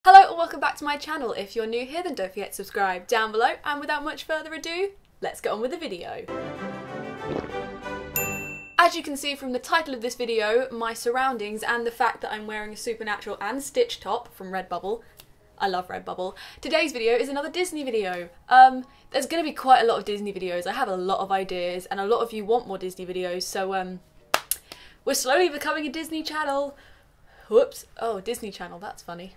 Hello and welcome back to my channel. If you're new here, then don't forget to subscribe down below, and without much further ado, let's get on with the video. As you can see from the title of this video, my surroundings and the fact that I'm wearing a Supernatural and Stitch top from Redbubble, I love Redbubble, today's video is another Disney video. There's going to be quite a lot of Disney videos. I have a lot of ideas and a lot of you want more Disney videos, so we're slowly becoming a Disney channel. Whoops. Oh, Disney Channel, that's funny.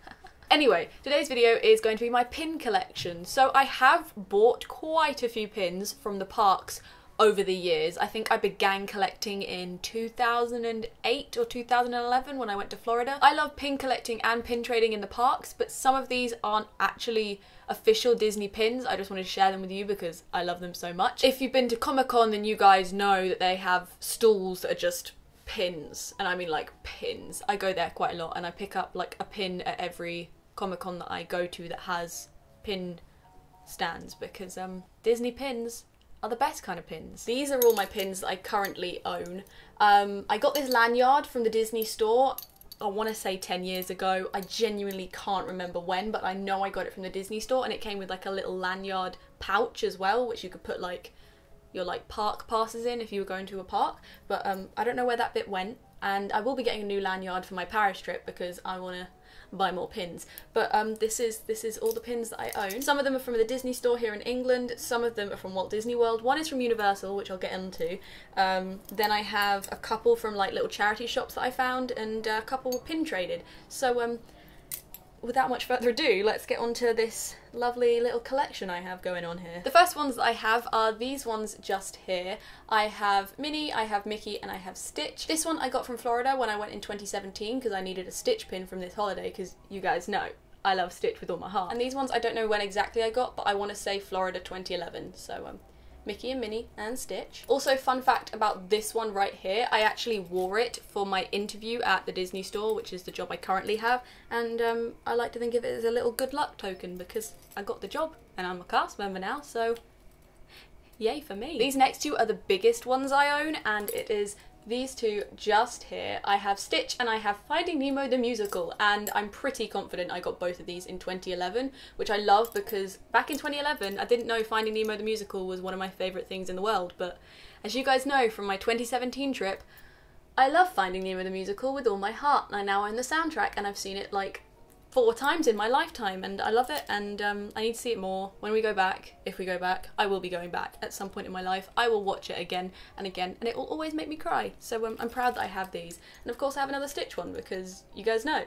Anyway, today's video is going to be my pin collection. So I have bought quite a few pins from the parks over the years. I think I began collecting in 2008 or 2011 when I went to Florida. I love pin collecting and pin trading in the parks, but some of these aren't actually official Disney pins. I just wanted to share them with you because I love them so much. If you've been to Comic-Con, then you guys know that they have stalls that are just pins, and I mean like pins. I go there quite a lot and I pick up like a pin at every Comic-Con that I go to that has pin stands because Disney pins are the best kind of pins. These are all my pins that I currently own. I got this lanyard from the Disney store, I want to say 10 years ago. I genuinely can't remember when, but I know I got it from the Disney store, and it came with like a little lanyard pouch as well, which you could put like your like park passes in if you were going to a park, but I don't know where that bit went, and I will be getting a new lanyard for my Paris trip because I want to buy more pins. But this is all the pins that I own. Some of them are from the Disney store here in England, some of them are from Walt Disney World, one is from Universal, which I'll get into. Then I have a couple from like little charity shops that I found, and a couple were pin traded. So without much further ado, let's get on to this lovely little collection I have going on here. The first ones that I have are these ones just here. I have Minnie, I have Mickey, and I have Stitch. This one I got from Florida when I went in 2017 because I needed a Stitch pin from this holiday, because you guys know I love Stitch with all my heart. And these ones I don't know when exactly I got, but I want to say Florida 2011, so Mickey and Minnie and Stitch. Also, fun fact about this one right here, I actually wore it for my interview at the Disney store, which is the job I currently have, and I like to think of it as a little good luck token because I got the job and I'm a cast member now, so yay for me. These next two are the biggest ones I own, and it is these two just here. I have Stitch and I have Finding Nemo the musical, and I'm pretty confident I got both of these in 2011, which I love because back in 2011 I didn't know Finding Nemo the musical was one of my favourite things in the world, but as you guys know from my 2017 trip, I love Finding Nemo the musical with all my heart, and I now own the soundtrack and I've seen it like 4 times in my lifetime, and I love it, and I need to see it more when we go back. If we go back, I will be going back at some point in my life. I will watch it again and again, and it will always make me cry. So I'm proud that I have these, and of course I have another Stitch one because you guys know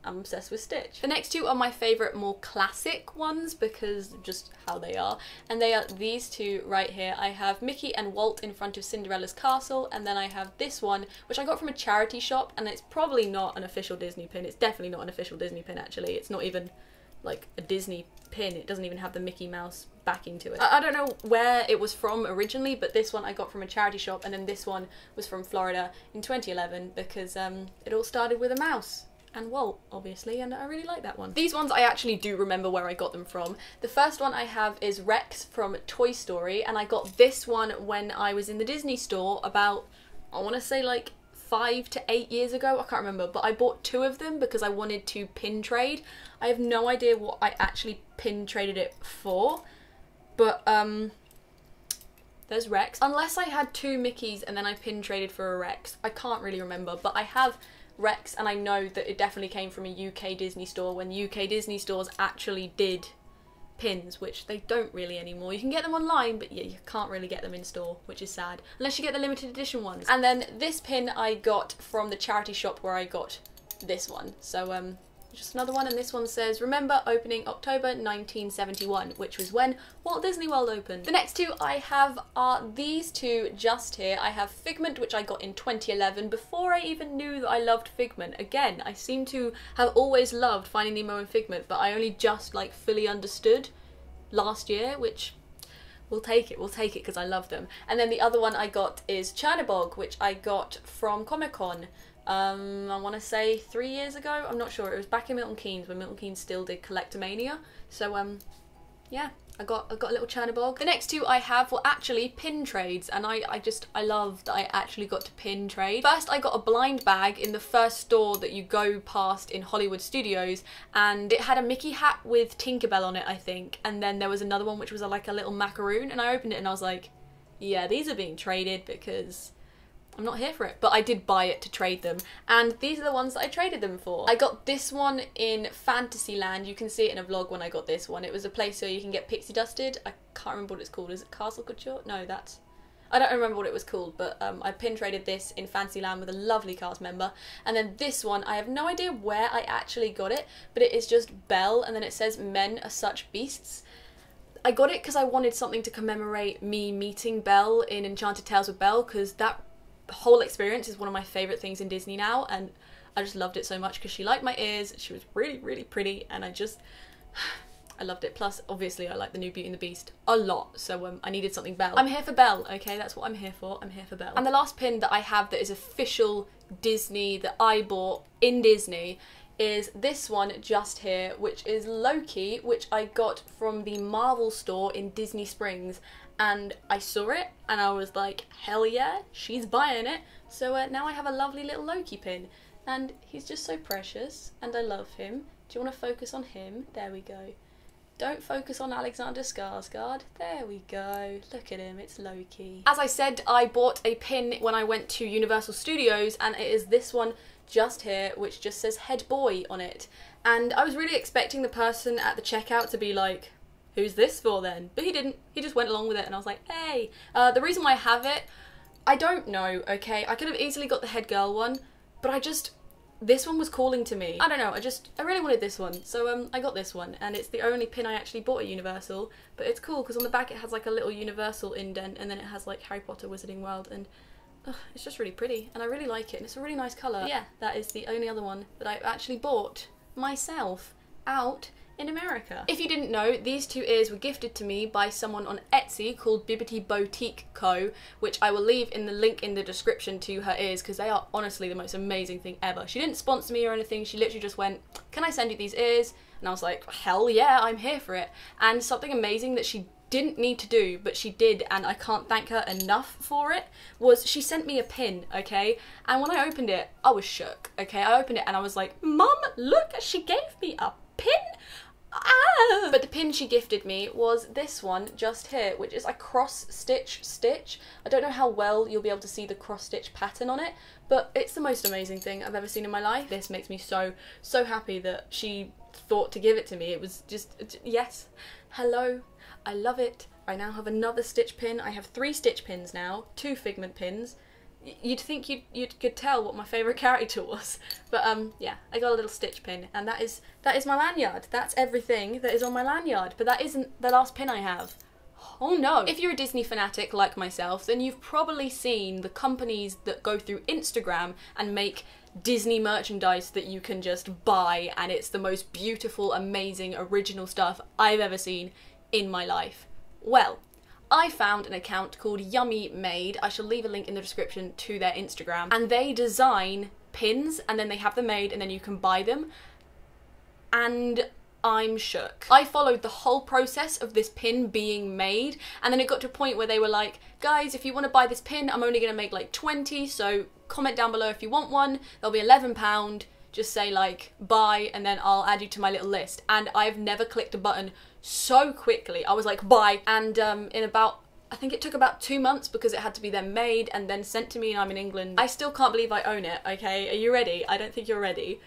I'm obsessed with Stitch. The next two are my favourite, more classic ones because just how they are, and they are these two right here. I have Mickey and Walt in front of Cinderella's castle, and then I have this one, which I got from a charity shop, and it's probably not an official Disney pin. It's definitely not an official Disney pin, actually. It's not even like a Disney pin. It doesn't even have the Mickey Mouse backing to it. I don't know where it was from originally, but this one I got from a charity shop, and then this one was from Florida in 2011 because it all started with a mouse. And Walt, obviously, and I really like that one. These ones I actually do remember where I got them from. The first one I have is Rex from Toy Story, and I got this one when I was in the Disney store about, I want to say like 5 to 8 years ago, I can't remember, but I bought 2 of them because I wanted to pin trade. I have no idea what I actually pin traded it for, but there's Rex. Unless I had 2 Mickeys and then I pin traded for a Rex, I can't really remember, but I have Rex, and I know that it definitely came from a UK Disney store when UK Disney stores actually did pins, which they don't really anymore. You can get them online, but yeah, you can't really get them in store, which is sad, unless you get the limited edition ones. And then this pin I got from the charity shop where I got this one, so just another one, and this one says, remember opening October 1971, which was when Walt Disney World opened. The next two I have are these two just here. I have Figment, which I got in 2011, before I even knew that I loved Figment. Again, I seem to have always loved Finding Nemo and Figment, but I only just like fully understood last year, which we'll take it because I love them. And then the other one I got is Chernabog, which I got from Comic-Con. I want to say 3 years ago, I'm not sure. It was back in Milton Keynes when Milton Keynes still did Collectomania. So yeah, I got a little Chernobog. The next two I have were actually pin trades, and I love that I actually got to pin trade. First, I got a blind bag in the first store that you go past in Hollywood Studios, and it had a Mickey hat with Tinkerbell on it, I think, and then there was another one which was like a little macaroon, and I opened it and I was like, yeah, these are being traded because I'm not here for it. But I did buy it to trade them, and these are the ones that I traded them for. I got this one in Fantasyland. You can see it in a vlog when I got this one. It was a place where you can get pixie dusted. I can't remember what it's called. Is it Castle Couture? No, I don't remember what it was called, but I pin traded this in Fantasyland with a lovely cast member. And then this one, I have no idea where I actually got it, but it is just Belle, and then it says men are such beasts. I got it because I wanted something to commemorate me meeting Belle in Enchanted Tales with Belle, because that whole experience is one of my favourite things in Disney now, and I just loved it so much because she liked my ears, she was really, really pretty, and I loved it. Plus, obviously, I like the new Beauty and the Beast a lot, so I needed something Belle. I'm here for Belle, okay? That's what I'm here for. I'm here for Belle. And the last pin that I have that is official Disney that I bought in Disney is this one just here, which is Loki, which I got from the Marvel store in Disney Springs. And I saw it and I was like, hell yeah, she's buying it. So now I have a lovely little Loki pin, and he's just so precious and I love him. Do you want to focus on him? There we go. Don't focus on Alexander Skarsgård. There we go. Look at him, it's Loki. As I said, I bought a pin when I went to Universal Studios, and it is this one just here, which just says head boy on it. And I was really expecting the person at the checkout to be like, who's this for then? But he didn't. He just went along with it, and I was like, hey. The reason why I have it, I don't know, okay? I could have easily got the head girl one, but this one was calling to me. I don't know, I really wanted this one, so I got this one, and it's the only pin I actually bought at Universal, but it's cool because on the back it has like a little Universal indent, and then it has like Harry Potter Wizarding World, and it's just really pretty, and I really like it, and it's a really nice colour. Yeah, that is the only other one that I've actually bought myself out in America. If you didn't know, these two ears were gifted to me by someone on Etsy called Bibbity Boutique Co, which I will leave in the link in the description to her ears, because they are honestly the most amazing thing ever. She didn't sponsor me or anything, she literally just went, can I send you these ears? And I was like, hell yeah, I'm here for it. And something amazing that she didn't need to do, but she did, and I can't thank her enough for it, was she sent me a pin, okay? And when I opened it, I was shook, okay? I opened it and I was like, Mum, look, she gave me a pin? Ah! But the pin she gifted me was this one just here, which is a cross stitch. I don't know how well you'll be able to see the cross stitch pattern on it, but it's the most amazing thing I've ever seen in my life. This makes me so happy that she thought to give it to me. It was just, yes, hello, I love it. I now have another stitch pin. I have 3 stitch pins now, 2 figment pins. You'd think you could tell what my favourite character was, but yeah, I got a little stitch pin, and that is my lanyard. That's everything that is on my lanyard, but that isn't the last pin I have. Oh no! If you're a Disney fanatic like myself, then you've probably seen the companies that go through Instagram and make Disney merchandise that you can just buy, and it's the most beautiful, amazing, original stuff I've ever seen in my life. Well, I found an account called Yummy Made. I shall leave a link in the description to their Instagram, and they design pins and then they have them made and then you can buy them, and I'm shook. I followed the whole process of this pin being made, and then it got to a point where they were like, guys, if you want to buy this pin, I'm only going to make like 20, so comment down below if you want one. They'll be £11. Just say like buy, and then I'll add you to my little list. And I've never clicked a button so quickly. I was like buy, and in about, I think it took about 2 months because it had to be then made and then sent to me, and I'm in England. I still can't believe I own it, okay? Are you ready? I don't think you're ready.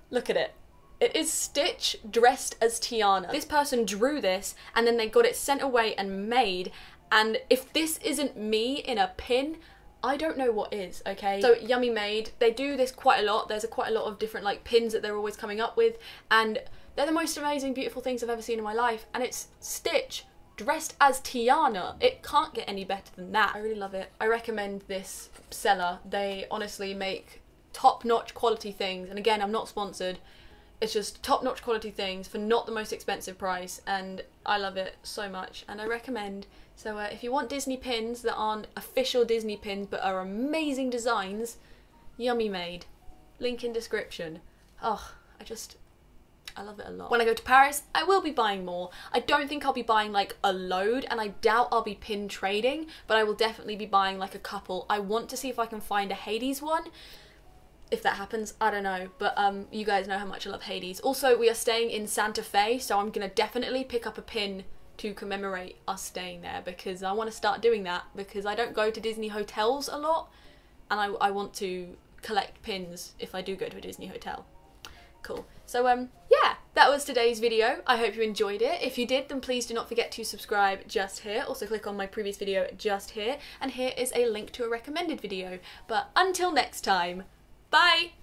Look at it. It is Stitch dressed as Tiana. This person drew this and then they got it sent away and made, and if this isn't me in a pin, I don't know what is, okay? So Yummy Made, they do this quite a lot. There's quite a lot of different like pins that they're always coming up with, and they're the most amazing, beautiful things I've ever seen in my life, and it's Stitch dressed as Tiana. It can't get any better than that. I really love it. I recommend this seller. They honestly make top-notch quality things, and again, I'm not sponsored. It's just top-notch quality things for not the most expensive price, and I love it so much, and I recommend. So if you want Disney pins that aren't official Disney pins but are amazing designs, Yummy Made. Link in description. Oh, I love it a lot. When I go to Paris, I will be buying more. I don't think I'll be buying like a load, and I doubt I'll be pin trading, but I will definitely be buying like a couple. I want to see if I can find a HAYNES one. If that happens, I don't know, but you guys know how much I love HAYNES. Also, we are staying in Santa Fe, so I'm gonna definitely pick up a pin to commemorate us staying there, because I want to start doing that, because I don't go to Disney hotels a lot, and I want to collect pins if I do go to a Disney hotel. Cool. So yeah, that was today's video. I hope you enjoyed it. If you did, then please do not forget to subscribe just here. Also click on my previous video just here, and here is a link to a recommended video. But until next time, bye!